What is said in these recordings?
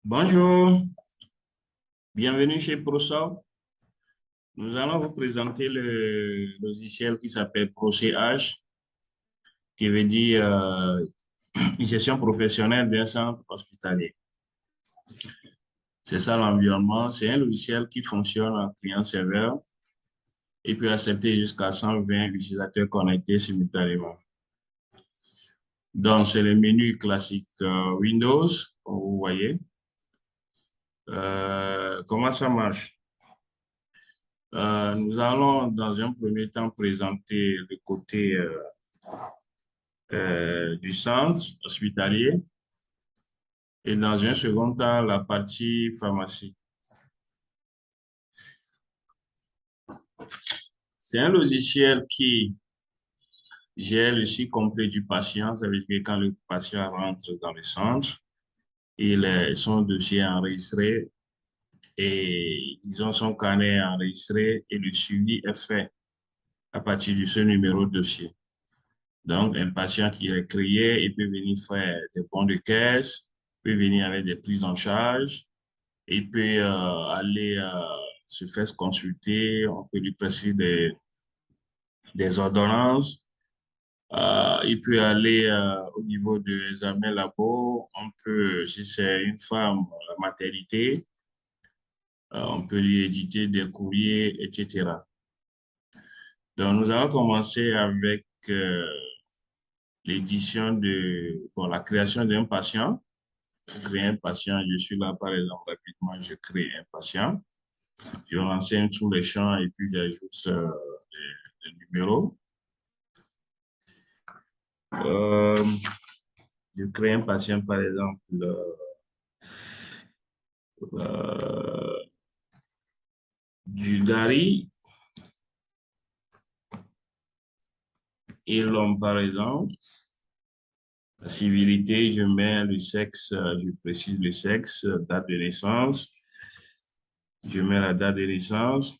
Bonjour, bienvenue chez ProSoft. Nous allons vous présenter le logiciel qui s'appelle ProCH, qui veut dire une gestion professionnelle d'un centre hospitalier. C'est ça l'environnement. C'est un logiciel qui fonctionne en client-serveur et peut accepter jusqu'à 120 utilisateurs connectés simultanément. Donc, c'est le menu classique Windows, comme vous voyez. Comment ça marche? Nous allons dans un premier temps présenter le côté du centre hospitalier et dans un second temps la partie pharmacie. C'est un logiciel qui gère le cycle complet du patient. Ça veut dire que quand le patient rentre dans le centre, son dossier est enregistré et disons son carnet est enregistré et le suivi est fait à partir de ce numéro de dossier. Donc, un patient qui est créé, il peut venir faire des bons de caisse, peut venir avec des prises en charge, il peut aller se faire consulter, on peut lui prescrire des ordonnances, il peut aller au niveau des examens labo, on peut, si c'est une femme, la maternité, on peut lui éditer des courriers, etc. Donc, nous allons commencer avec l'édition bon, la création d'un patient. Créer un patient, je suis là, par exemple, rapidement, je crée un patient. Je renseigne tous les champs et puis j'ajoute les numéros. Euh, je crée un patient, par exemple, euh, du Gary et l'homme, par exemple. La civilité, je mets le sexe, je précise le sexe, date de naissance. Je mets la date de naissance.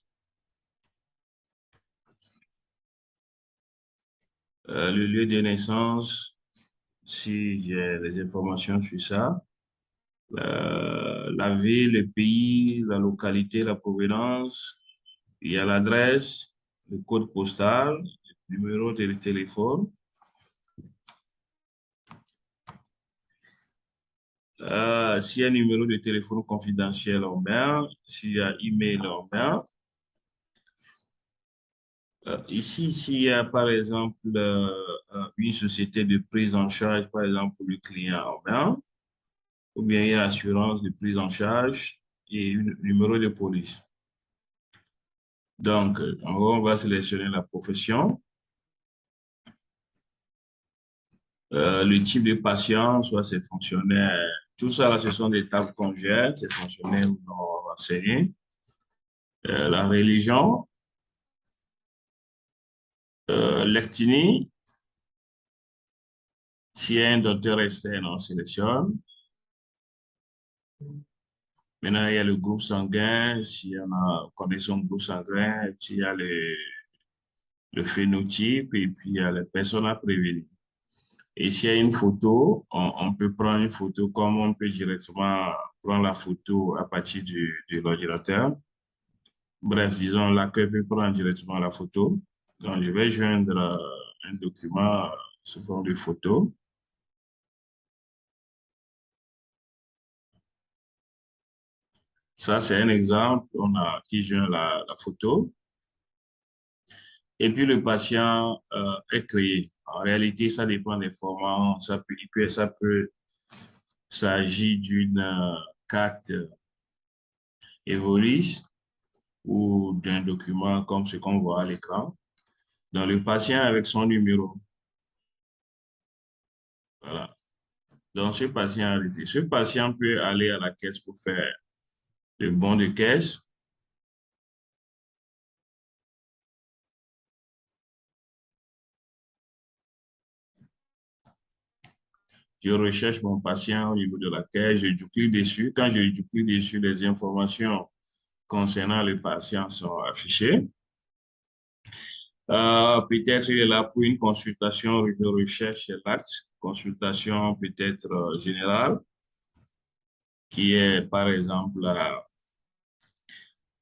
Le lieu de naissance, si j'ai les informations sur ça. La ville, le pays, la localité, la provenance. Il y a l'adresse, le code postal, le numéro de téléphone. S'il y a un numéro de téléphone confidentiel, on met. S'il y a email, on met. Ici, s'il y a par exemple une société de prise en charge, par exemple pour le client, on met. Ou bien il y a assurance de prise en charge et un numéro de police. Donc, en gros, on va sélectionner la profession. Le type de patient, soit c'est fonctionnaire. Tout ça, là, ce sont des tables qu'on gère, c'est fonctionnaire ou non renseigné. La religion, l'ethnie, s'il y a un docteur externe, on sélectionne. Maintenant, il y a le groupe sanguin, s'il y en a, on connaît son groupe sanguin, et puis il y a le phénotype, et puis il y a les personnes à prévenir. Et s'il y a une photo, on peut prendre une photo comme on peut directement prendre la photo à partir de l'ordinateur. Bref, disons, l'accueil peut prendre directement la photo. Donc, je vais joindre un document sous forme de photo. Ça, c'est un exemple. On a qui joint la photo. Et puis, le patient est créé. En réalité, ça dépend des formats. Ça peut s'agir d'une carte Evolis ou d'un document comme ce qu'on voit à l'écran. Donc, le patient avec son numéro. Voilà. Donc, ce patient peut aller à la caisse pour faire le bon de caisse. Je recherche mon patient au niveau de la caisse, je duplique dessus. Quand je duplique dessus, les informations concernant le patient sont affichées. Peut-être il est là pour une consultation, je recherche l'acte, consultation peut-être générale. qui est par exemple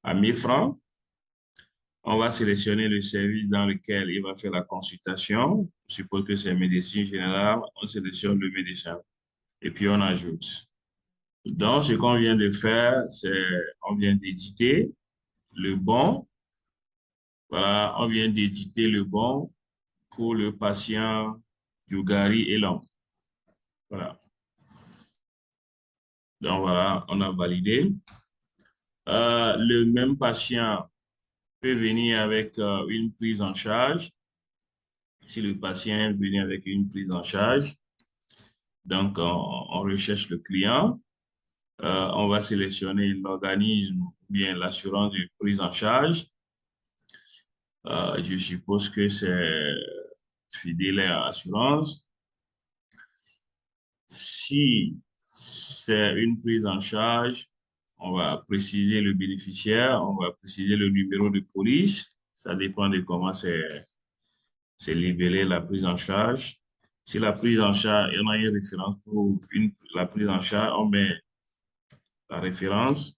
à 1000 francs. On va sélectionner le service dans lequel il va faire la consultation. Je suppose que c'est médecine générale. On sélectionne le médecin et puis on ajoute. Donc, ce qu'on vient de faire, c'est on vient d'éditer le bon. Voilà, on vient d'éditer le bon pour le patient Djougari et l'homme. Voilà. Donc, voilà, on a validé. Le même patient peut venir avec une prise en charge. Si le patient est venu avec une prise en charge, donc on recherche le client. On va sélectionner l'organisme ou bien l'assurance de prise en charge. Je suppose que c'est Fidèle Assurance. Si c'est une prise en charge, on va préciser le bénéficiaire, on va préciser le numéro de police. Ça dépend de comment c'est libellé la prise en charge. Si la prise en charge, on a une référence pour la prise en charge, on met la référence.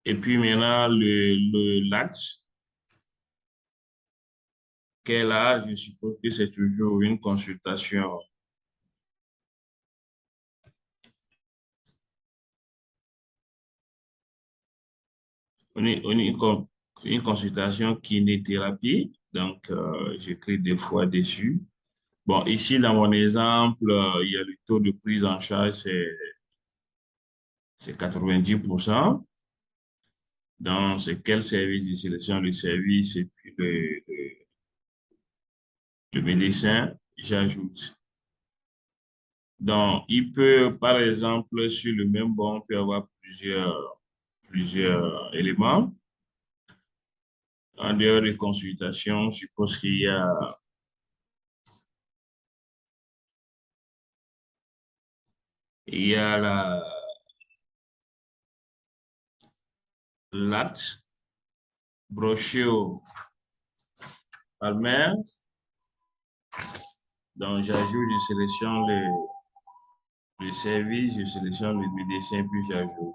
Et puis maintenant, l'acte. Quel âge? Je suppose que c'est toujours une consultation. Une consultation kinéthérapie. Donc, j'écris deux fois dessus. Bon, ici, dans mon exemple, il y a le taux de prise en charge, c'est 90%. Dans c'est quel service? Je sélectionne le service et puis le médecin, j'ajoute. Donc, il peut, par exemple, sur le même bon, on peut avoir plusieurs éléments. En dehors des consultations, je suppose il y a l'acte, brochure palmaire. Donc, j'ajoute, je sélectionne le service, je sélectionne le médecin, puis j'ajoute.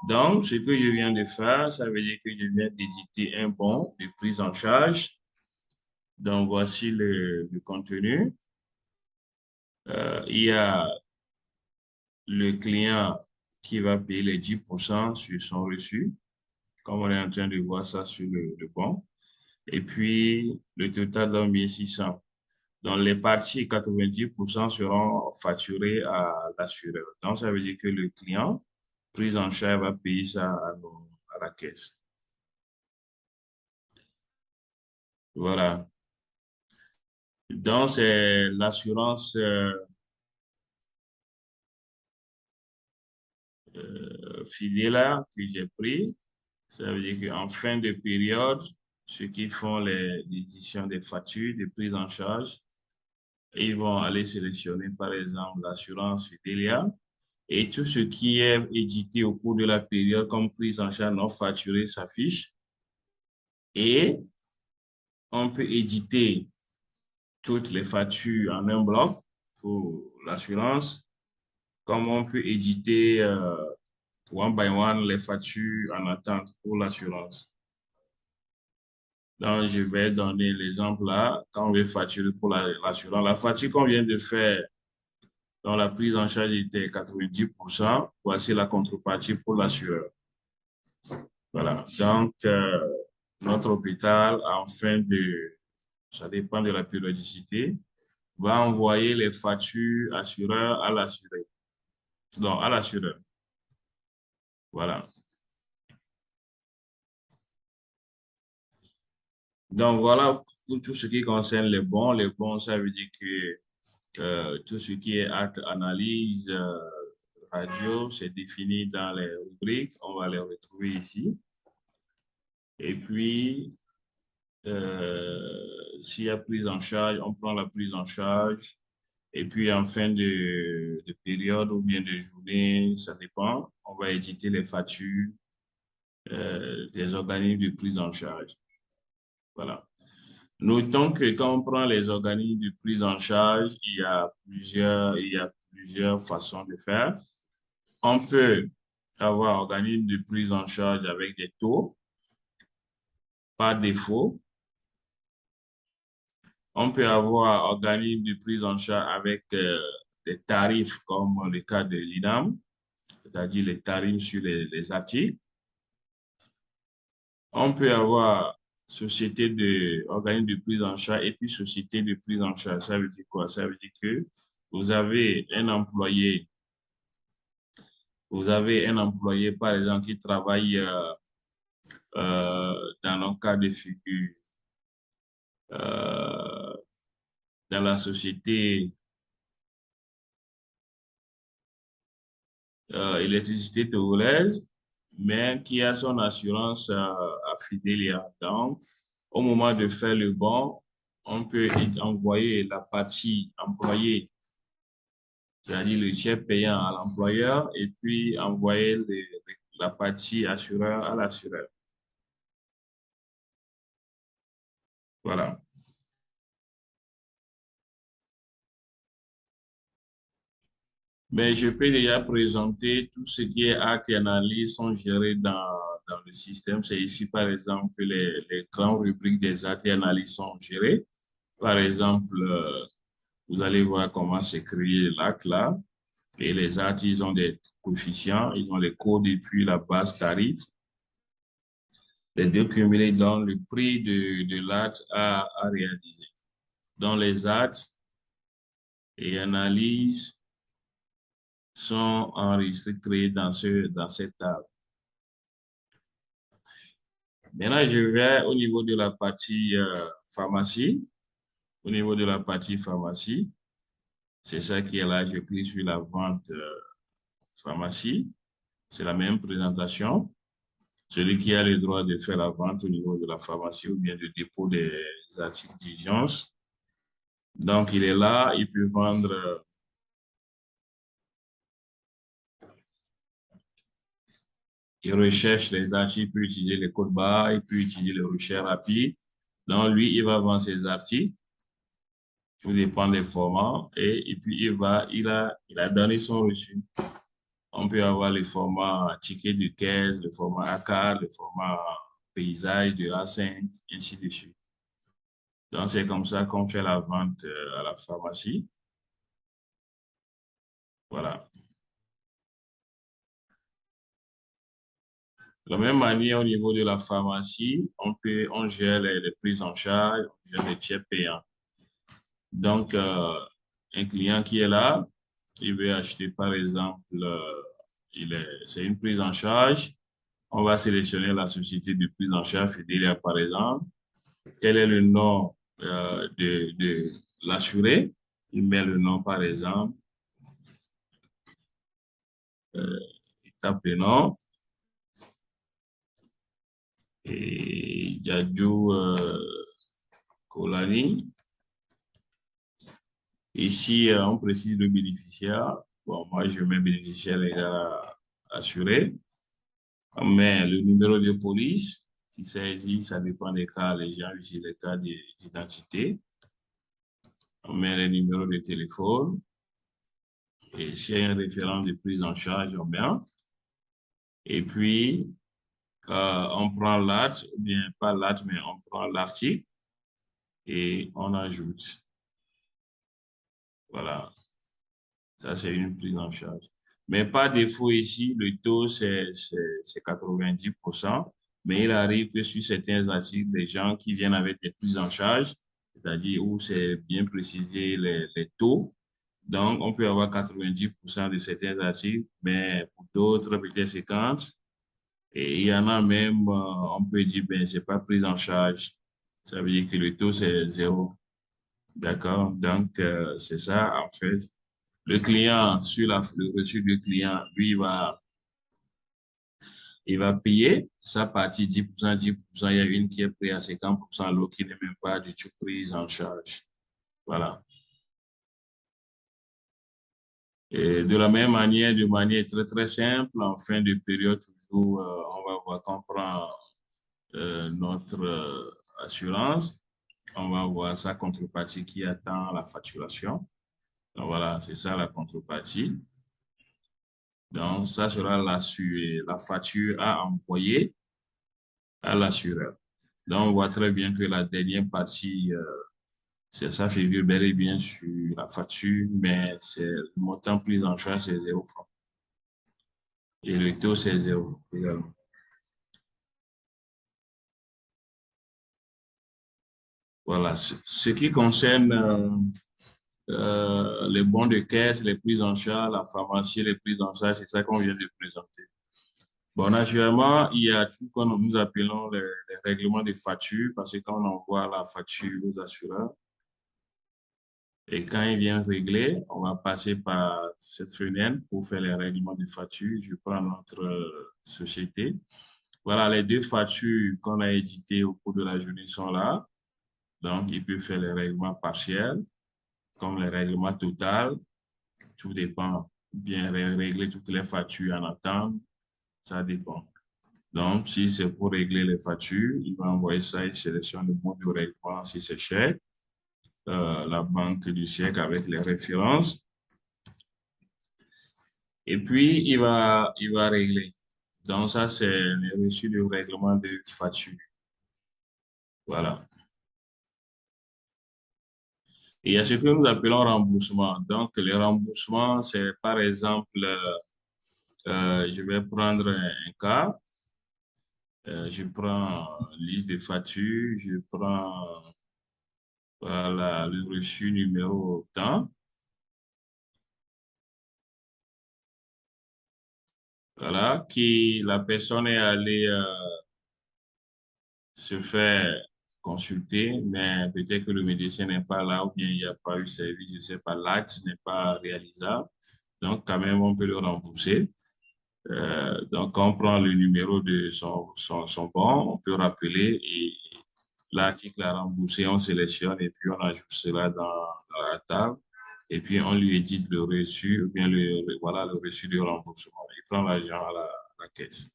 Donc, ce que je viens de faire, ça veut dire que je viens d'éditer un bon de prise en charge. Donc, voici le contenu. Il y a le client qui va payer les 10% sur son reçu, comme on est en train de voir ça sur le bon. Et puis, le total donne 1600. Donc, les parties 90% seront facturées à l'assureur. Donc, ça veut dire que le client, prise en charge, va payer ça à la caisse. Voilà. Donc, c'est l'assurance Fidela que j'ai pris. Ça veut dire qu'en fin de période, ceux qui font l'édition des factures de prise en charge, ils vont aller sélectionner, par exemple, l'assurance Fidelia. Et tout ce qui est édité au cours de la période comme prise en charge non facturée s'affiche. Et on peut éditer toutes les factures en un bloc pour l'assurance, comme on peut éditer one by one les factures en attente pour l'assurance. Donc, je vais donner l'exemple là, quand on veut facturer pour l'assurance. La facture qu'on vient de faire, dont la prise en charge était 90%, voici la contrepartie pour l'assureur. Voilà. Donc, notre hôpital, en fin de, ça dépend de la périodicité, va envoyer les factures assureurs à l'assuré. Donc, à l'assureur. Voilà. Donc, voilà pour tout ce qui concerne les bons. Les bons, ça veut dire que tout ce qui est acte analyse, radio, c'est défini dans les rubriques. On va les retrouver ici. Et puis, s'il y a prise en charge, on prend la prise en charge. Et puis, en fin de période ou bien de journée, ça dépend, on va éditer les factures des organismes de prise en charge. Voilà. Notons que quand on prend les organismes de prise en charge, il y a plusieurs façons de faire. On peut avoir organisme de prise en charge avec des taux par défaut. On peut avoir organisme de prise en charge avec des tarifs comme le cas de l'INAM, c'est-à-dire les tarifs sur les articles. On peut avoir société de organisme de prise en charge et puis société de prise en charge. Ça veut dire quoi? Ça veut dire que vous avez un employé, par exemple, qui travaille dans le cas de figure euh, dans la société électricité togolaise, mais qui a son assurance à Fidelia. Donc, au moment de faire le bon, on peut envoyer la partie employée, c'est-à-dire le tiers payant à l'employeur, et puis envoyer la partie assureur à l'assureur. Voilà. Mais je peux déjà présenter tout ce qui est actes et analyses sont gérés dans le système. C'est ici, par exemple, que les grandes rubriques des actes et analyses sont gérées. Par exemple, vous allez voir comment s'écrit l'acte là. Et les actes, ils ont des coefficients, ils ont les codes et puis la base tarif. Les deux cumulés donnent le prix de l'acte à réaliser. Dans les actes et analyses sont enregistrés, créés dans cette table. Maintenant, je vais au niveau de la partie pharmacie. Au niveau de la partie pharmacie, c'est ça qui est là. Je clique sur la vente pharmacie. C'est la même présentation. Celui qui a le droit de faire la vente au niveau de la pharmacie ou bien de dépôt des articles d'urgence. Donc, il est là, il peut vendre. Il recherche les articles, il peut utiliser les codes barres, il peut utiliser les recherches rapides. Donc, lui, il va vendre ses articles. Tout dépend des formats. Et puis, il a donné son reçu. On peut avoir le format ticket de caisse, le format A4, le format paysage de A5, ainsi de suite. Donc, c'est comme ça qu'on fait la vente à la pharmacie. Voilà. De la même manière, au niveau de la pharmacie, on gère les prises en charge, on gère les tiers payants. Donc, un client qui est là, il veut acheter, par exemple, c'est une prise en charge. On va sélectionner la société de prise en charge Fidelia, par exemple. Quel est le nom de l'assuré? Il met le nom, par exemple. Il tape le nom. Et Djadjou Kolani. Ici, on précise le bénéficiaire. Bon, moi, je mets bénéficiaire légal assuré. On met le numéro de police. Si c'est ici, ça dépend des cas. Les gens utilisent les cas d'identité. On met les numéros de téléphone. Et s'il y a un référent de prise en charge, on met. Et puis, on prend l'acte, ou bien pas l'acte, mais on prend l'article et on ajoute. Voilà. Ça, c'est une prise en charge. Mais par défaut ici, le taux, c'est 90%. Mais il arrive que sur certains articles, des gens qui viennent avec des prises en charge, c'est-à-dire où c'est bien précisé les taux. Donc, on peut avoir 90% de certains articles, mais pour d'autres, peut-être 50%. Et il y en a même, on peut dire, ben, c'est pas prise en charge. Ça veut dire que le taux, c'est zéro. D'accord? Donc, c'est ça, en fait. Le client, sur le reçu du client, lui, il va payer sa partie 10%, 10%. Il y a une qui est prise à 50%, l'autre qui n'est même pas du tout prise en charge. Voilà. Et de la même manière, de manière très, très simple, en fin de période, toujours, on va voir qu'on prend notre assurance. On va voir sa contrepartie qui attend la facturation. Donc, voilà, c'est ça la contrepartie. Donc, ça sera la facture à envoyer à l'assureur. Donc, on voit très bien que la dernière partie, ça figure bel et bien sur la facture, mais c'est le montant pris en charge, c'est 0 francs. Et le taux, c'est 0 également. Voilà. Ce qui concerne les bons de caisse, les prises en charge, la pharmacie, les prises en charge, c'est ça qu'on vient de présenter. Bon, naturellement, il y a tout ce que nous appelons les règlements de facture, parce que quand on envoie la facture aux assureurs, et quand ils viennent régler, on va passer par cette fenêtre pour faire les règlements de facture. Je prends notre société. Voilà, les deux factures qu'on a éditées au cours de la journée sont là. Donc, il peut faire les règlements partiels, comme les règlements total. Tout dépend. Bien régler toutes les factures en attente, ça dépend. Donc, si c'est pour régler les factures, il va envoyer ça, il sélectionne le mode de règlement si c'est chèque, la banque du chèque avec les références. Et puis, il va régler. Donc, ça, c'est le reçu du règlement de facture. Voilà. Et il y a ce que nous appelons remboursement. Donc, le remboursement, c'est par exemple, je vais prendre un cas. Je prends liste de factures, je prends voilà, le reçu numéro tant. Voilà, qui la personne est allée se faire consulter, mais peut-être que le médecin n'est pas là ou bien il n'y a pas eu service, je ne sais pas, l'acte n'est pas réalisable. Donc, quand même, on peut le rembourser. Donc, quand on prend le numéro de son bon, on peut rappeler et l'article à rembourser, on sélectionne et puis on ajoute cela dans la table. Et puis, on lui édite le reçu, ou bien voilà, le reçu de remboursement. Il prend l'argent à la caisse.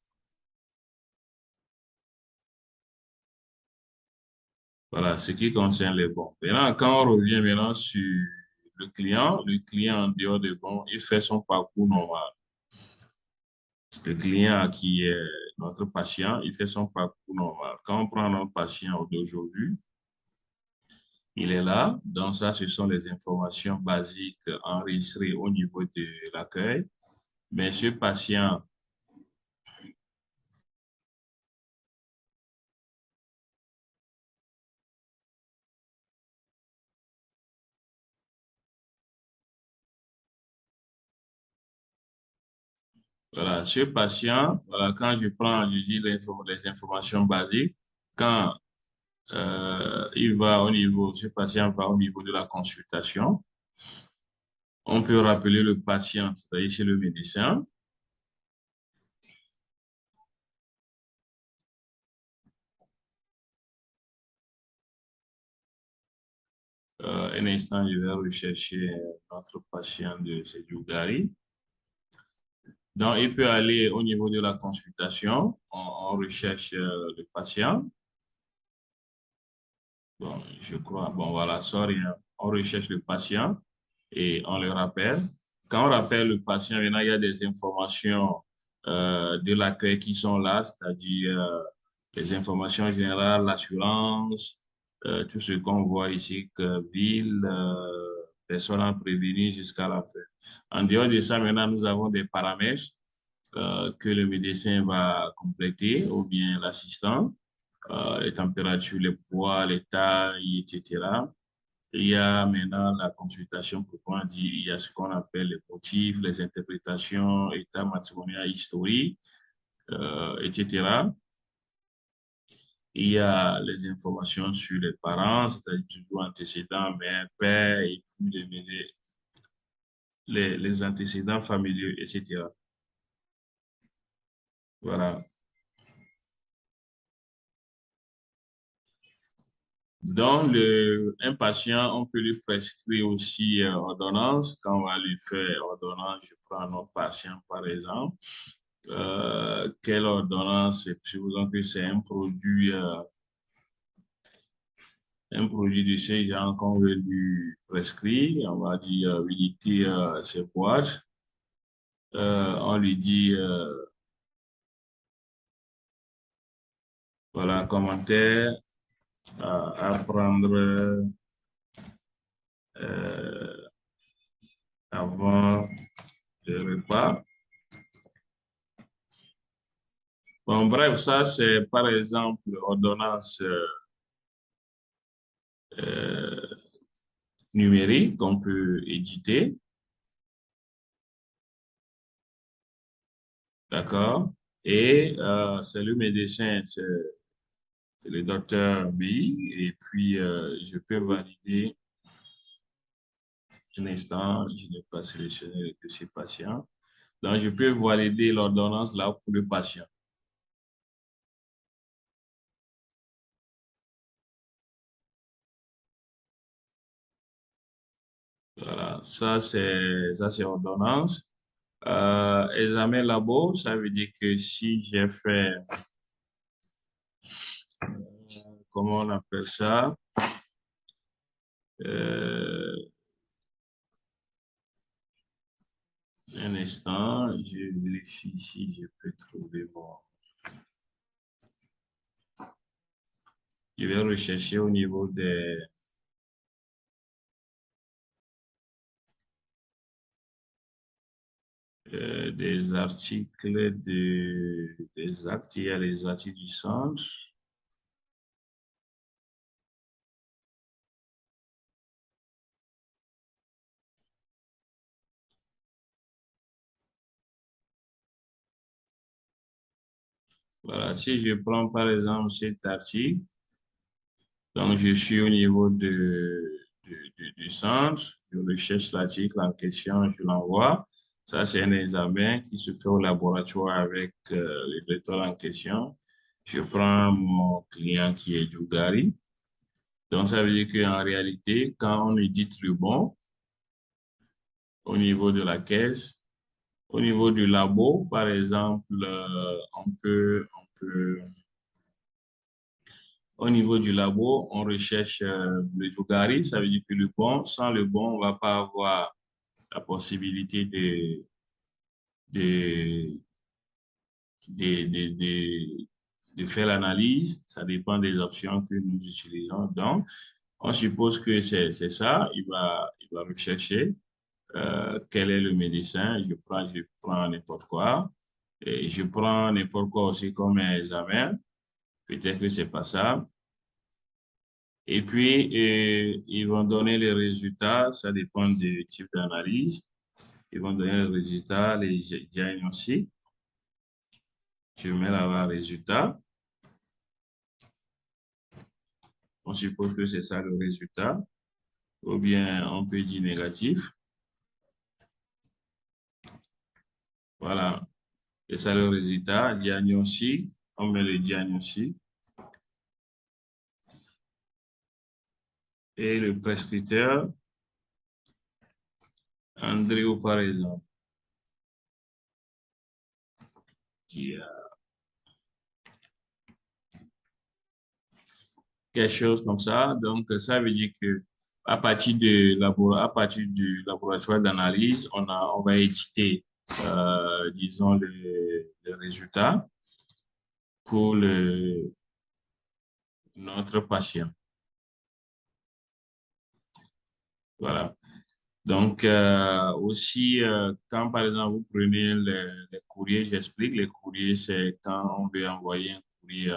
Voilà, ce qui concerne les bons. Maintenant, quand on revient maintenant sur le client en dehors des bons, il fait son parcours normal. Le client qui est notre patient, il fait son parcours normal. Quand on prend notre patient d'aujourd'hui, il est là. Donc ça, ce sont les informations basiques enregistrées au niveau de l'accueil. Mais ce patient, voilà, ce patient, voilà, quand je prends, je dis les informations basiques, quand il va au niveau, ce patient va au niveau de la consultation. On peut rappeler le patient, c'est-à-dire chez le médecin. Un instant, je vais rechercher notre patient de Sedjougari. Donc, il peut aller au niveau de la consultation. On recherche le patient. Bon, je crois, bon, voilà, sorry, hein. On recherche le patient et on le rappelle. Quand on rappelle le patient, maintenant, il y a des informations de l'accueil qui sont là, c'est-à-dire les informations générales, l'assurance, tout ce qu'on voit ici, que ville, personne à prévenir jusqu'à la fin. En dehors de ça, maintenant, nous avons des paramètres que le médecin va compléter ou bien l'assistant, les températures, les poids, les tailles, etc. Il y a maintenant la consultation proprement dit, il y a ce qu'on appelle les motifs, les interprétations, état matrimonial historique, etc. Il y a les informations sur les parents, c'est-à-dire toujours antécédents, mère, père, et puis les antécédents familiaux, etc. Voilà. Donc, un patient, on peut lui prescrire aussi ordonnance. Quand on va lui faire ordonnance, je prends notre patient par exemple. Quelle ordonnance? Supposons que c'est un produit un produit de ce genre qu'on veut lui prescrire, on va dire unité ses boîtes. On lui dit, voilà, commentaire à prendre euh, avant le repas. Bon, bref, ça, c'est par exemple ordonnance euh, numérique qu'on peut éditer, d'accord? Et c'est le médecin, c'est le docteur B, et puis je peux valider un instant, je n'ai pas sélectionné le dossier patient. Donc, je peux valider l'ordonnance là pour le patient. Voilà, ça c'est ordonnance. Examen labo, ça veut dire que si j'ai fait, comment on appelle ça? Euh, un instant, je vérifie si je peux trouver mon. Je vais rechercher au niveau des articles des actes. Il y a les articles du centre. Voilà, si je prends par exemple cet article, donc je suis au niveau du centre, je recherche l'article en question, je l'envoie. Ça, c'est un examen qui se fait au laboratoire avec le docteur en question. Je prends mon client qui est Djougari. Donc, ça veut dire qu'en réalité, quand on édite le bon au niveau de la caisse, au niveau du labo, par exemple, au niveau du labo, on recherche le Jougari, ça veut dire que le bon, sans le bon, on va pas avoir la possibilité de, de faire l'analyse. Ça dépend des options que nous utilisons. Donc, on suppose que c'est ça. Il va rechercher quel est le médecin. Je prends n'importe quoi. Et je prends n'importe quoi aussi comme un examen. Peut-être que c'est pas ça. Et puis, ils vont donner les résultats, ça dépend du type d'analyse. Ils vont donner les résultats, les diagnostics. Je mets là-bas résultat. On suppose que c'est ça le résultat. Ou bien, on peut dire négatif. Voilà. C'est ça le résultat. Diagnostic. On met le diagnostic. Et le prescripteur, Andrew, par exemple, qui a quelque chose comme ça. Donc, ça veut dire que à partir du laboratoire d'analyse, on va éditer, disons, le résultat pour notre patient. Voilà. Donc, aussi, quand par exemple vous prenez les courriers, j'explique, les courriers, c'est quand on veut envoyer un courrier,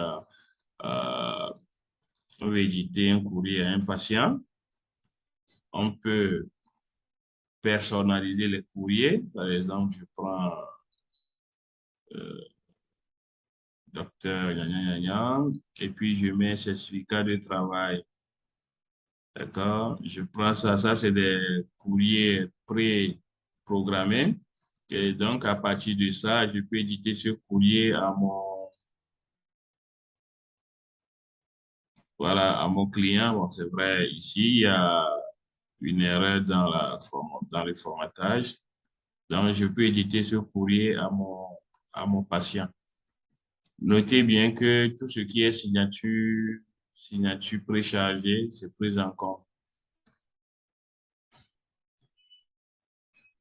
on veut éditer un courrier à un patient. On peut personnaliser les courriers. Par exemple, je prends euh, docteur gna, gna, gna, gna, et puis je mets certificat de travail. D'accord? Je prends ça. Ça, c'est des courriers pré-programmés. Et donc, à partir de ça, je peux éditer ce courrier voilà, à mon client. Bon, c'est vrai, ici, il y a une erreur dans le formatage. Donc, je peux éditer ce courrier à mon patient. Notez bien que tout ce qui est signature, signature préchargée, c'est pris en compte.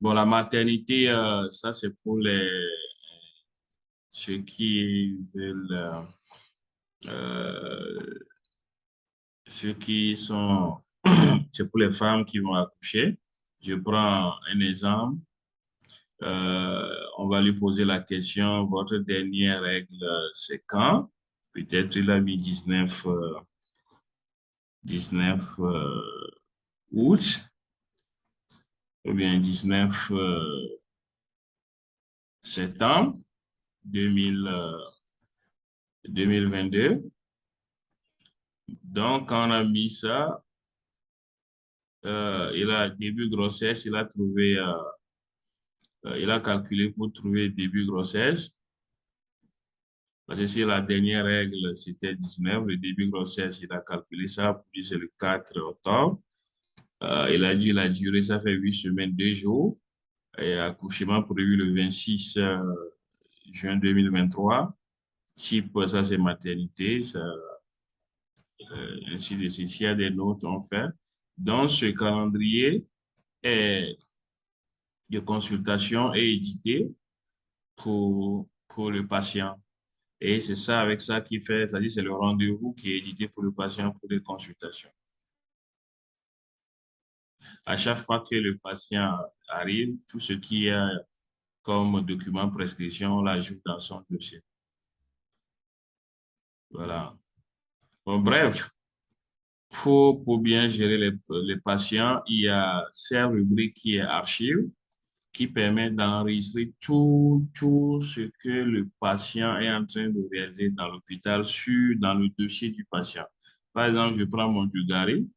Bon, la maternité, ça, c'est pour ceux qui veulent, euh, ceux qui sont, c'est pour les femmes qui vont accoucher. Je prends un exemple. On va lui poser la question, votre dernière règle, c'est quand? Peut-être il a mis 19 août ou bien 19 septembre 2000, 2022. Donc, quand on a mis ça, il a début grossesse, il a calculé pour trouver début grossesse. Parce que si la dernière règle, c'était 19, le début grossesse, il a calculé ça, pour dire c'est le 4 octobre. Il a dit la durée, ça fait 8 semaines, 2 jours. Et accouchement prévu le 26 juin 2023. Type, ça c'est maternité, ça, ainsi de suite. S'il y a des notes, on fait. Donc, ce calendrier est, de consultation est édité pour le patient. Et c'est ça, avec ça qui fait, c'est-à-dire c'est le rendez-vous qui est édité pour le patient pour les consultations. À chaque fois que le patient arrive, tout ce qui est comme document prescription, on l'ajoute dans son dossier. Voilà. Bon, bref, pour bien gérer les patients, il y a ces rubriques qui est archive, qui permet d'enregistrer tout ce que le patient est en train de réaliser dans l'hôpital dans le dossier du patient. Par exemple, je prends mon Dugari.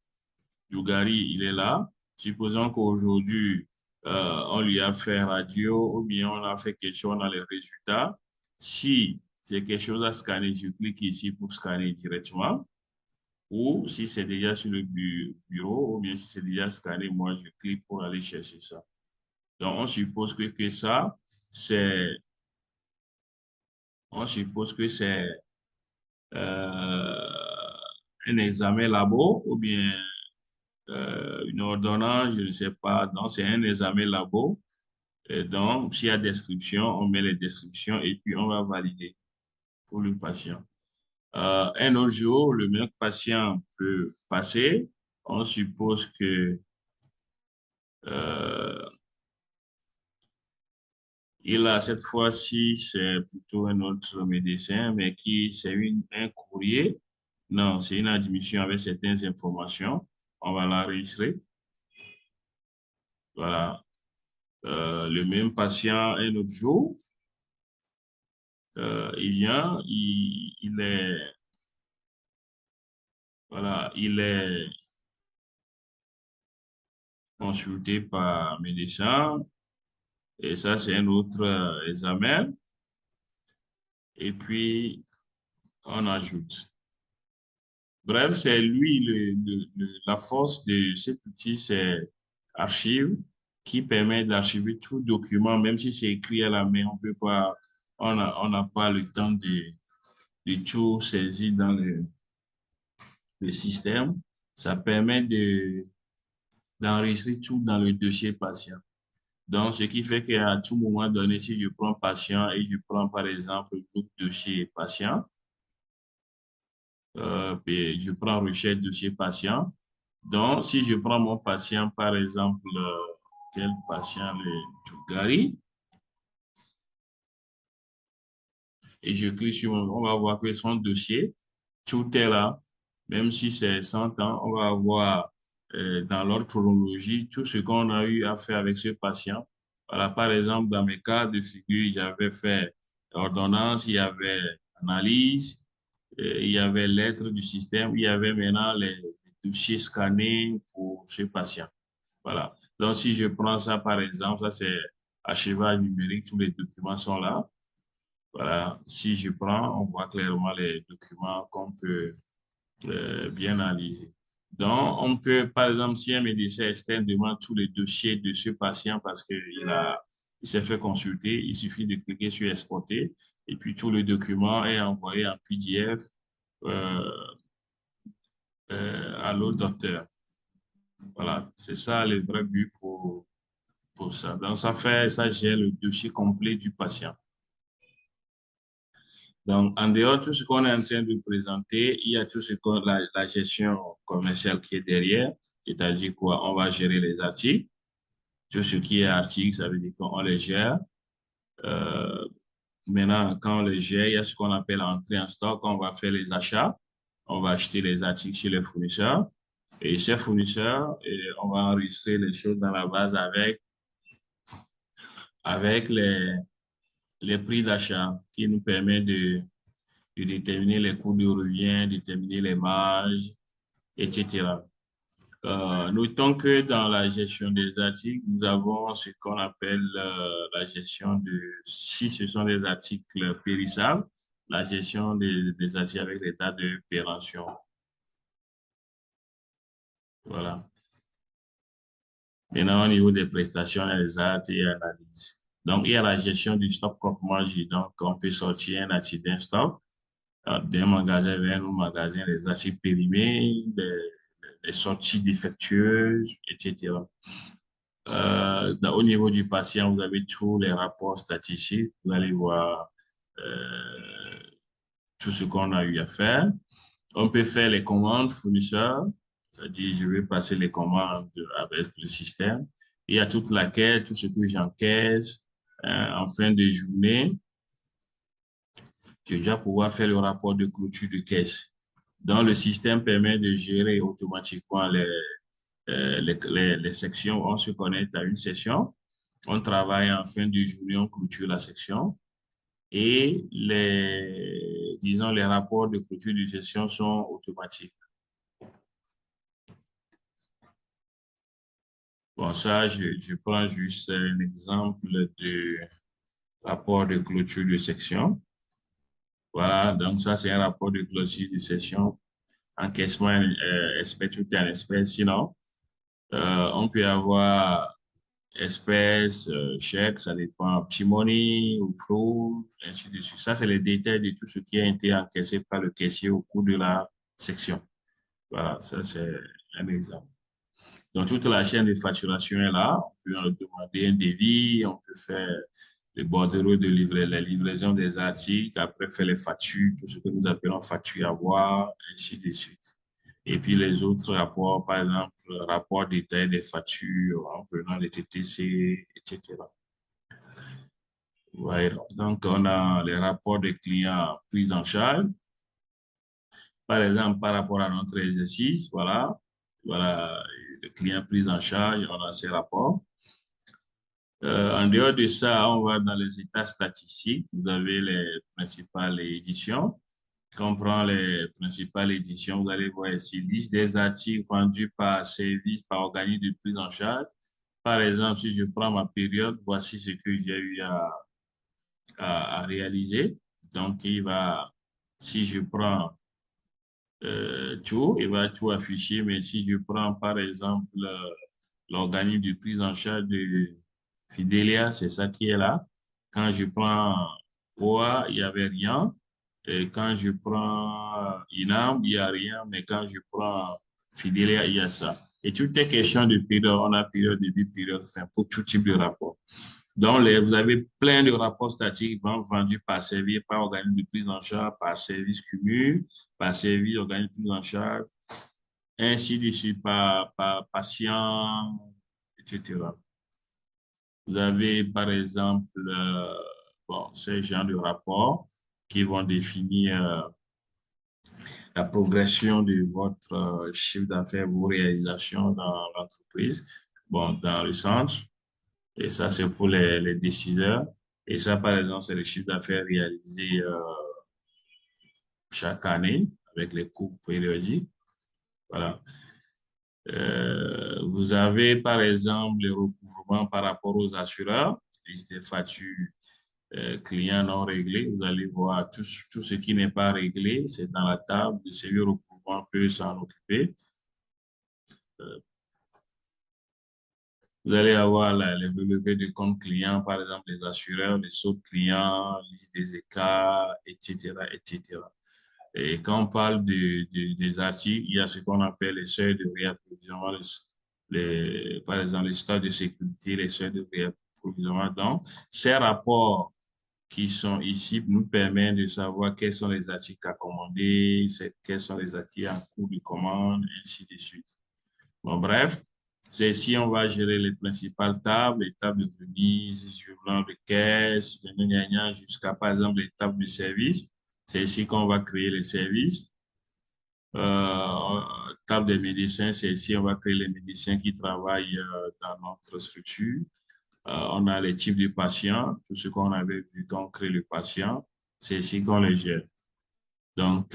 Dugari, il est là. Supposons qu'aujourd'hui, on lui a fait radio ou bien on a fait quelque chose, on a les résultats. Si c'est quelque chose à scanner, je clique ici pour scanner directement. Ou si c'est déjà sur le bureau, ou bien si c'est déjà scanné, moi, je clique pour aller chercher ça. Donc, c'est, on suppose que c'est un examen labo ou bien une ordonnance, je ne sais pas. Donc, c'est un examen labo. Et donc, s'il y a description, on met les descriptions et puis on va valider pour le patient. Un autre jour, le même patient peut passer. On suppose que euh, il a cette fois-ci, c'est plutôt un autre médecin, mais c'est un courrier. Non, c'est une admission avec certaines informations. On va l'enregistrer. Voilà. Le même patient, un autre jour, il vient, voilà, il est consulté par un médecin. Et ça, c'est un autre examen. Et puis, on ajoute. Bref, c'est lui, la force de cet outil, c'est Archive, qui permet d'archiver tout document, même si c'est écrit à la main, on peut pas, on n'a pas le temps de tout saisir dans le système. Ça permet d'enregistrer tout dans le dossier patient. Donc, ce qui fait qu'à tout moment donné, si je prends patient et je prends par exemple le dossier patient, puis je prends recherche dossier patient. Donc, si je prends mon patient, par exemple, quel patient, le Gary, et je clique sur, on va voir que son dossier, tout est là. Même si c'est 100 ans, on va voir dans l'ordre chronologie tout ce qu'on a eu à faire avec ce patient. Voilà, par exemple, dans mes cas de figure, j'avais fait ordonnance, il y avait analyse, il y avait lettre du système, il y avait maintenant les dossiers scannés pour ce patient. Voilà. Donc, si je prends ça, par exemple, ça c'est archivage numérique, tous les documents sont là. Voilà. Si je prends, on voit clairement les documents qu'on peut bien analyser. Donc, on peut, par exemple, si un médecin externe demande tous les dossiers de ce patient parce il s'est fait consulter, il suffit de cliquer sur exporter et puis tout le document est envoyé en PDF euh, à l'autre docteur. Voilà, c'est ça le vrai but pour ça. Donc, ça gère le dossier complet du patient. Donc, en dehors de tout ce qu'on est en train de présenter, il y a tout ce qu'on, la gestion commerciale qui est derrière, c'est-à-dire quoi? On va gérer les articles. Tout ce qui est article, ça veut dire qu'on les gère. Euh, Maintenant, quand on les gère, il y a ce qu'on appelle entrée en stock. On va faire les achats. On va acheter les articles chez les fournisseurs. Et ces fournisseurs, on va enregistrer les choses dans la base avec les prix d'achat qui nous permet de déterminer les coûts de revient, déterminer les marges, etc. Notons que dans la gestion des articles, nous avons ce qu'on appelle la gestion si ce sont des articles périssables, la gestion des articles avec l'état de péremption. Voilà. Maintenant, au niveau des prestations, les actes et analyses. Donc, il y a la gestion du stock proprement dit. Donc, on peut sortir un article d'un stock d'un magasin vers un autre magasin, les articles périmés, les sorties défectueuses, etc. Au niveau du patient, vous avez tous les rapports statistiques. Vous allez voir euh, tout ce qu'on a eu à faire. On peut faire les commandes fournisseurs, c'est-à-dire je vais passer les commandes avec le système. Il y a toute la caisse, tout ce que j'encaisse en fin de journée. Je vais déjà pouvoir faire le rapport de clôture de caisse. Donc, le système permet de gérer automatiquement les sections. On se connecte à une session. On travaille en fin de journée, on clôture la section. Et disons, les rapports de clôture de gestion sont automatiques. Bon, ça, je prends juste un exemple de rapport de clôture de section. Voilà, donc ça, c'est un rapport de clôture de section. Encaissement, espèce, tout est en espèce. Sinon, on peut avoir espèces, chèques, ça dépend, petit money ou flow, ainsi de suite. Ça, c'est les détails de tout ce qui a été encaissé par le caissier au cours de la section. Voilà, ça, c'est un exemple. Donc, toute la chaîne de facturation est là. On peut demander un devis, on peut faire le bordereau de la livraison des articles, après faire les factures, tout ce que nous appelons facture à voir, ainsi de suite. Et puis les autres rapports, par exemple, rapport détail des factures en prenant les TTC, etc. Ouais, donc, on a les rapports des clients pris en charge. Par exemple, par rapport à notre exercice, voilà, le client pris en charge, on a ces rapports. En dehors de ça, on va dans les états statistiques. Vous avez les principales éditions. Quand on prend les principales éditions, vous allez voir ici, liste des articles vendus par service, par organisme de prise en charge. Par exemple, si je prends ma période, voici ce que j'ai eu à réaliser. Donc, si je prends tout, il va tout afficher, mais si je prends par exemple l'organisme de prise en charge de Fidelia, c'est ça qui est là. Quand je prends POA, il n'y avait rien. Et quand je prends INAM, il n'y a rien, mais quand je prends Fidelia, il y a ça. Et tout est question de période. On a période début, période fin pour tout type de rapport. Donc, vous avez plein de rapports statiques vendus par service, par organisme de prise en charge, par service cumul, par service organisme de prise en charge, ainsi de suite, par patient, etc. Vous avez, par exemple, bon, ces genres de rapports qui vont définir la progression de votre chiffre d'affaires, vos réalisations dans l'entreprise, bon, dans le centre. Et ça, c'est pour les décideurs. Et ça, par exemple, c'est le chiffre d'affaires réalisé chaque année avec les coûts périodiques. Voilà. Vous avez, par exemple, le recouvrement par rapport aux assureurs, des factures clients non réglés. Vous allez voir tout ce qui n'est pas réglé, c'est dans la table. Le service recouvrement peut s'en occuper. Euh, Vous allez avoir les relevés de compte client, par exemple les assureurs, les sauts clients, liste des écarts, etc., etc. Et quand on parle des articles, il y a ce qu'on appelle les seuils de réapprovisionnement, par exemple les stades de sécurité, les seuils de réapprovisionnement. Donc, ces rapports qui sont ici nous permettent de savoir quels sont les articles à commander, quels sont les articles en cours de commande, ainsi de suite. Bon, bref, c'est ici on va gérer les principales tables, les tables de remise, journal de caisse, jusqu'à par exemple les tables de service. C'est ici qu'on va créer les services. Table des médecins, c'est ici on va créer les médecins qui travaillent dans notre structure. On a les types de patients, tout ce qu'on avait vu quand on crée le patient, c'est ici qu'on les gère. Donc,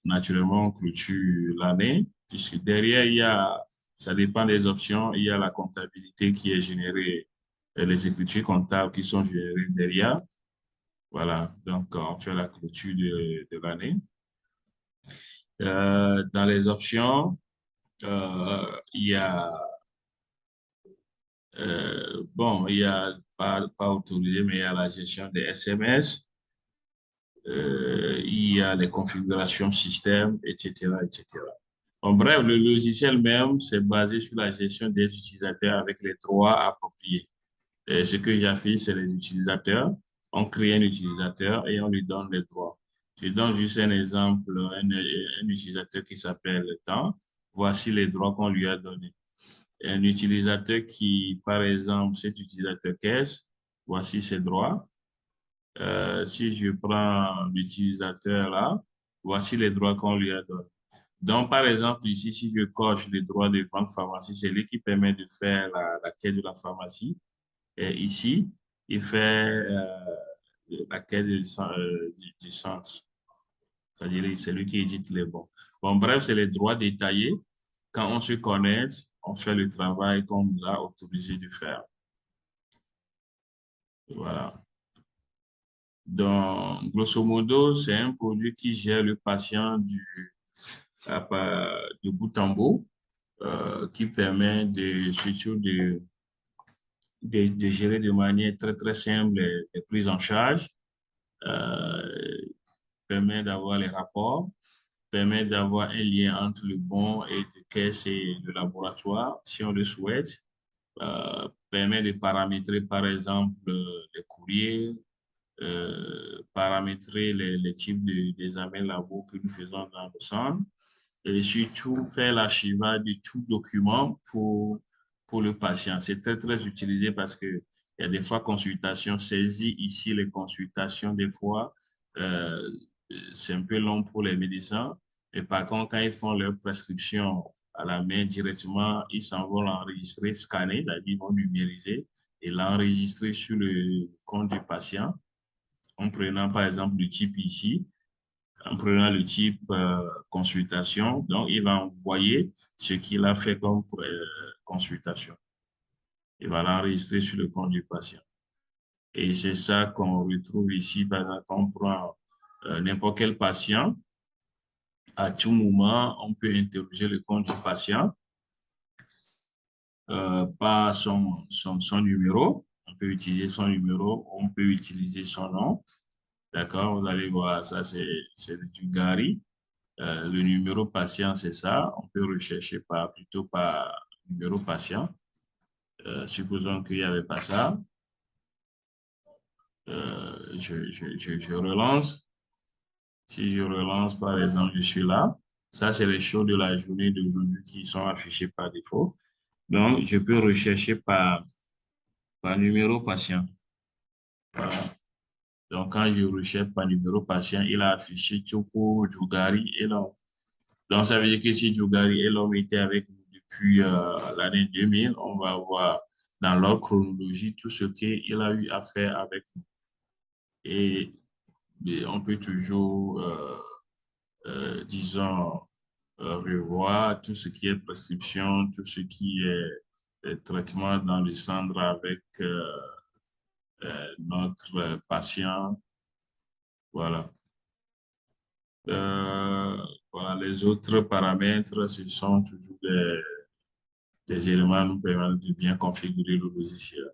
naturellement, on clôture l'année, puisque derrière, ça dépend des options, il y a la comptabilité qui est générée, les écritures comptables qui sont générées derrière. Voilà, donc on fait la clôture de l'année. Dans les options, il y a, bon, il y a pas autorisé, mais il y a la gestion des SMS, il y a les configurations système, etc., etc. En bref, le logiciel même, c'est basé sur la gestion des utilisateurs avec les droits appropriés. Et ce que j'ai fait, c'est les utilisateurs. On crée un utilisateur et on lui donne les droits. Je donne juste un exemple, un utilisateur qui s'appelle temps. Voici les droits qu'on lui a donnés. Un utilisateur qui, par exemple, cet utilisateur caisse, voici ses droits. Si je prends l'utilisateur là, voici les droits qu'on lui a donnés. Donc, par exemple, ici, si je coche les droits de vente pharmacie, c'est lui qui permet de faire la quête de la pharmacie. Et ici, il fait la quête du centre. C'est-à-dire, c'est lui qui édite les bons. Bon, bref, c'est les droits détaillés. Quand on se connecte, on fait le travail qu'on nous a autorisé de faire. Voilà. Donc, grosso modo, c'est un produit qui gère le patient de bout en bout, qui permet surtout de gérer de manière très, très simple les prises en charge, euh, permet d'avoir les rapports, permet d'avoir un lien entre le bon et de caisse et le laboratoire, si on le souhaite, permet de paramétrer, par exemple, les courriers, paramétrer les types d'examens labo que nous faisons dans le centre et surtout faire l'archivage de tout document pour le patient. C'est très, très utilisé parce que il y a des fois consultations saisies ici, les consultations, des fois, euh, c'est un peu long pour les médecins. Mais par contre, quand ils font leur prescription à la main directement, ils s'en vont l'enregistrer, scanner, c'est-à-dire ils vont numériser et l'enregistrer sur le compte du patient en prenant par exemple le type ici, en prenant le type consultation. Donc, il va envoyer ce qu'il a fait comme consultation. Il va l'enregistrer sur le compte du patient. Et c'est ça qu'on retrouve ici, par exemple, quand on prend n'importe quel patient. À tout moment, on peut interroger le compte du patient par son numéro. On peut utiliser son numéro, on peut utiliser son nom. D'accord, vous allez voir, ça c'est du Gary. Le numéro patient, c'est ça. On peut rechercher plutôt par numéro patient. Supposons qu'il n'y avait pas ça. Je relance. Si je relance, par exemple, je suis là. Ça, c'est les shows de la journée d'aujourd'hui qui sont affichés par défaut. Donc, je peux rechercher par numéro patient. Voilà. Donc, quand je recherche par numéro patient, il a affiché Choco, Djougari et l'homme. Donc, ça veut dire que si Djougari et l'homme étaient avec nous depuis l'année 2000, on va voir dans leur chronologie tout ce qu'il a eu à faire avec nous. Et, on peut toujours, disons, revoir tout ce qui est prescription, tout ce qui est traitement dans le centre avec notre patient. Voilà. Euh, voilà. Les autres paramètres, ce sont toujours des éléments nous permettant de bien configurer le logiciel.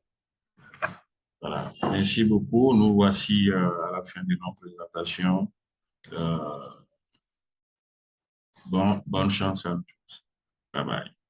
Voilà. Merci beaucoup. Nous voici à la fin de notre présentation. Euh, Bon, bonne chance à tous. Bye bye.